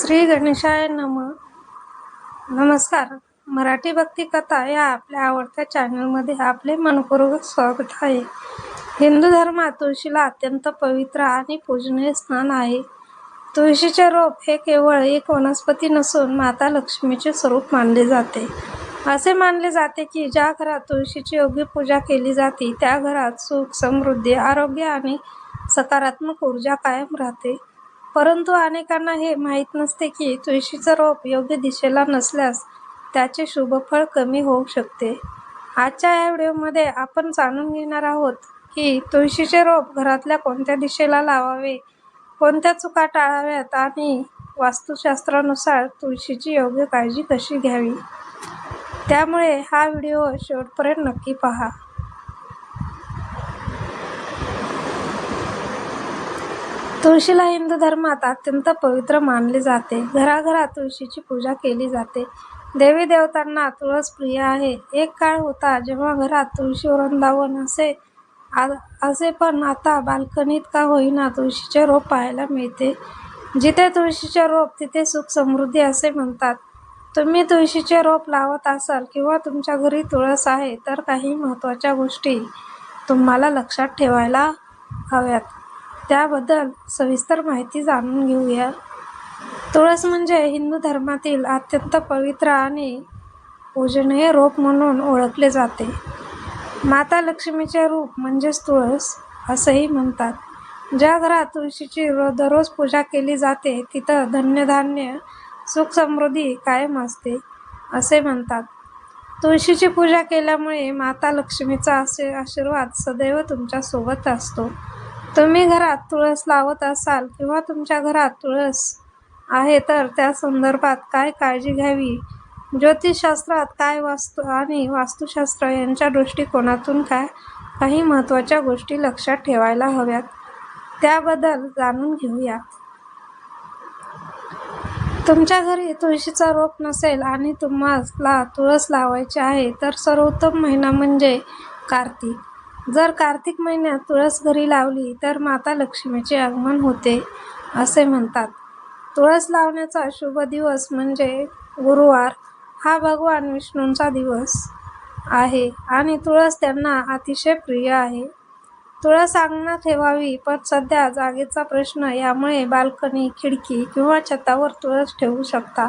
श्री गणेशाय नमः. नमस्कार. मराठी भक्ती कथा या आपल्या आवडत्या चॅनलमध्ये आपले मनपूर्वक स्वागत आहे. हिंदू धर्मात तुळशीला अत्यंत पवित्र आणि पूजनीय स्थान आहे. तुळशीचे रोप हे केवळ एक वनस्पती नसून माता लक्ष्मीचे स्वरूप मानले जाते. असे मानले जाते की ज्या घरात तुळशीची योग्य पूजा केली जाते त्या घरात सुख, समृद्धी, आरोग्य आणि सकारात्मक ऊर्जा कायम राहते. परंतु अनेकांना हे माहीत नसते की तुळशीचं रोप योग्य दिशेला नसल्यास त्याचे शुभफळ कमी होऊ शकते. आजच्या या व्हिडिओमध्ये आपण जाणून घेणार आहोत की तुळशीचे रोप घरातल्या कोणत्या दिशेला लावावे, कोणत्या चुका टाळाव्यात आणि वास्तुशास्त्रानुसार तुळशीची योग्य काळजी कशी घ्यावी. त्यामुळे हा व्हिडिओ शेवटपर्यंत नक्की पहा. तुळशीला हिंदू धर्मात अत्यंत पवित्र मानले जाते. घराघरात तुळशीची पूजा केली जाते. देवी देवतांना तुळस प्रिय आहे. एक काळ होता जेव्हा घरात तुळशी वृंदावन असे पण आता बाल्कनीत का होईना तुळशीचे रोप पाहायला मिळते. जिथे तुळशीचे रोप तिथे सुख समृद्धी असे म्हणतात. तुम्ही तुळशीचे रोप लावत असाल किंवा तुमच्या घरी तुळस आहे तर काही महत्त्वाच्या गोष्टी तुम्हाला लक्षात ठेवायला हव्यात. त्याबद्दल सविस्तर माहिती जाणून घेऊया. तुळस म्हणजे हिंदू धर्मातील अत्यंत पवित्र आणि पूजनीय रोप म्हणून ओळखले जाते. माता लक्ष्मीचे रूप म्हणजेच तुळस असंही म्हणतात. ज्या घरात तुळशीची दररोज पूजा केली जाते तिथं धन्यधान्य, सुख समृद्धी कायम असते असे म्हणतात. तुळशीची पूजा केल्यामुळे माता लक्ष्मीचा आशीर्वाद सदैव तुमच्या सोबत असतो. तुम्ही घरात तुळस लावत असाल किंवा तुमच्या घरात तुळस आहे तर त्या संदर्भात काय काळजी घ्यावी, ज्योतिषशास्त्रात काय आणि वास्तुशास्त्र यांच्या दृष्टिकोनातून काही महत्त्वाच्या गोष्टी लक्षात ठेवायला हव्यात त्याबद्दल जाणून घेऊया. तुमच्या घरी तुळशीचा रोप नसेल आणि तुम्हाला तुळस लावायची आहे तर सर्वोत्तम महिना म्हणजे कार्तिक. जर कार्तिक महिन्यात तुळस घरी लावली तर माता लक्ष्मीचे आगमन होते असे म्हणतात. तुळस लावण्याचा शुभ दिवस म्हणजे गुरुवार. हा भगवान विष्णूंचा दिवस आहे आणि तुळस त्यांना अतिशय प्रिय आहे. तुळस अंगणात ठेवावी पण सध्या जागेचा प्रश्न यामुळे बाल्कनी, खिडकी किंवा छतावर तुळस ठेवू शकता.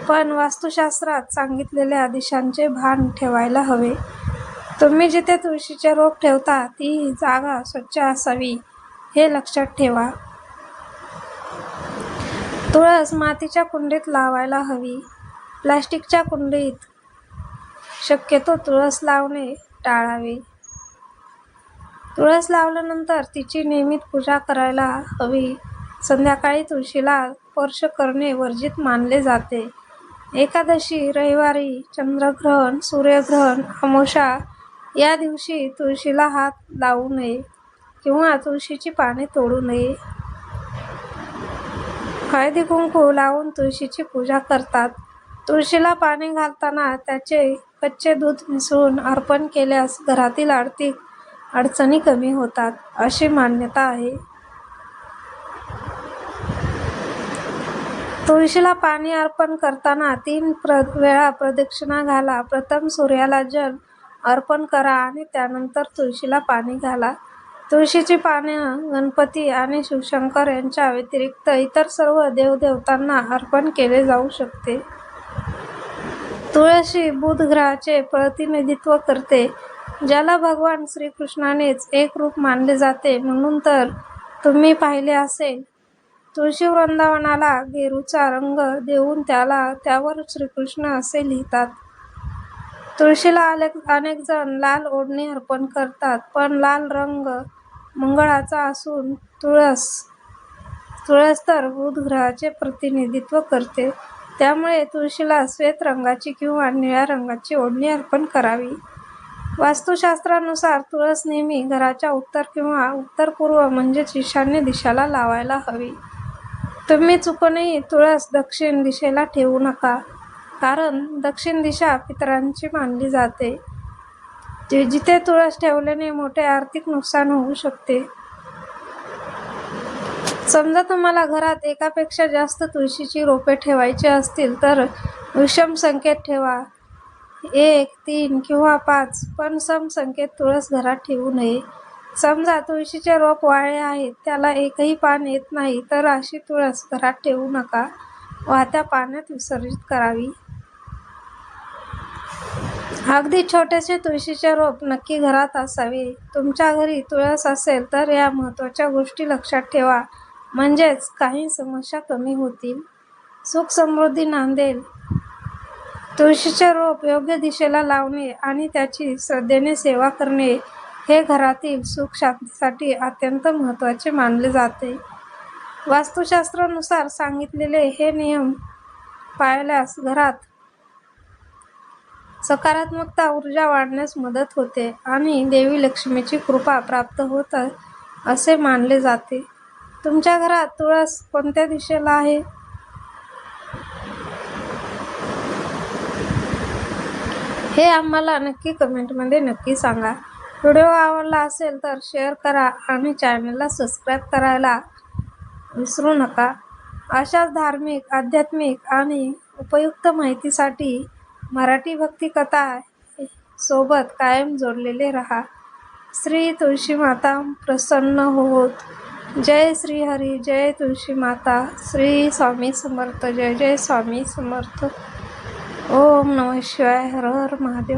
पण वास्तुशास्त्रात सांगितलेल्या दिशांचे भान ठेवायला हवे. तुम्ही जिथे तुळशीचे रोप ठेवता ती जागा स्वच्छ असावी हे लक्षात ठेवा. तुळस मातीच्या कुंडीत लावायला हवी. प्लास्टिकच्या कुंडीत शक्यतो तुळस लावणे टाळावे. तुळस लावल्यानंतर तिची नियमित पूजा करायला हवी. संध्याकाळी तुळशीला स्पर्श करणे वर्जित मानले जाते. एकादशी, रविवारी, चंद्रग्रहण, सूर्यग्रहण, अमावस्या या दिवशी तुळशीला हात लावू नये किंवा तुळशीची पाने तोडू नये. हळदी कुंकू लावून तुळशीची पूजा करतात. तुळशीला पाणी घालताना त्याचे कच्चे दूध मिसळून अर्पण केल्यास घरातील आर्थिक अडचणी कमी होतात अशी मान्यता आहे. तुळशीला पाणी अर्पण करताना 3 वेळा प्रदक्षिणा घाला. प्रथम सूर्याला जल अर्पण करा आणि त्यानंतर तुळशीला पाणी घाला. तुळशीची पाने गणपती आणि शिवशंकर यांच्या व्यतिरिक्त इतर सर्व देवदेवतांना अर्पण केले जाऊ शकते. तुळशी बुध ग्रहाचे प्रतिनिधित्व करते, ज्याला भगवान श्रीकृष्णानेच एक रूप मानले जाते. म्हणून तर तुम्ही पाहिले असेल तुळशी वृंदावनाला गेरूचा रंग देऊन त्यावर श्रीकृष्ण असे लिहितात. तुळशीला अनेक जण लाल ओढणी अर्पण करतात पण लाल रंग मंगळाचा असून तुळस तर बुध ग्रहाचे प्रतिनिधित्व करते. त्यामुळे तुळशीला श्वेत रंगाची किंवा निळ्या रंगाची ओढणी अर्पण करावी. वास्तुशास्त्रानुसार तुळस नेहमी घराच्या उत्तर किंवा उत्तर-पूर्व म्हणजेच ईशान्य दिशेला लावायला हवी. तुम्ही चुकूनही तुळस दक्षिण दिशेला ठेवू नका, कारण दक्षिण दिशा पितरांची मानली जाते. जिथे तुळस ठेवल्याने मोठे आर्थिक नुकसान होऊ शकते. समजा तुम्हाला घरात एकापेक्षा जास्त तुळशीची रोपे ठेवायची असतील तर विषम संख्येत ठेवा, 1, 3 किंवा 5, पण सम संख्येत तुळस घरात ठेवू नये. समजा तुळशीचे रोप वाळले आहे, त्याला एकही पान येत नाही, तर अशी तुळस घरात ठेवू नका, वाहत्या पाण्यात विसर्जित करावी. अगदी छोटेसे तुळशीचे रोप नक्की घरात असावे. तुमच्या घरी तुळस असेल तर या महत्त्वाच्या गोष्टी लक्षात ठेवा, म्हणजेच काही समस्या कमी होतील, सुख समृद्धी नांदेल. तुळशीचे रोप योग्य दिशेला लावणे आणि त्याची श्रद्धेने सेवा करणे हे घरातील सुख शांतीसाठी अत्यंत महत्त्वाचे मानले जाते. वास्तुशास्त्रानुसार सांगितलेले हे नियम पाळल्यास घरात सकारात्मकता ऊर्जा वाढण्यास मदत होते आणि देवी लक्ष्मीची कृपा प्राप्त होत असे मानले जाते. तुमच्या घरात तुळस कोणत्या दिशेला आहे? हे आम्हाला नक्की कमेंटमध्ये नक्की सांगा. व्हिडिओ आवडला असेल तर शेअर करा आणि चॅनलला सबस्क्राईब करायला विसरू नका. अशाच धार्मिक, आध्यात्मिक आणि उपयुक्त माहितीसाठी मराठी भक्तिकथा सोबत कायम जोडलेले रहा. श्री तुळशी माता प्रसन्न होत. जय श्री हरी, जय तुळशी माता. श्री स्वामी समर्थ. जय जय स्वामी समर्थ. ओम नमः शिवाय. हर हर महादेव.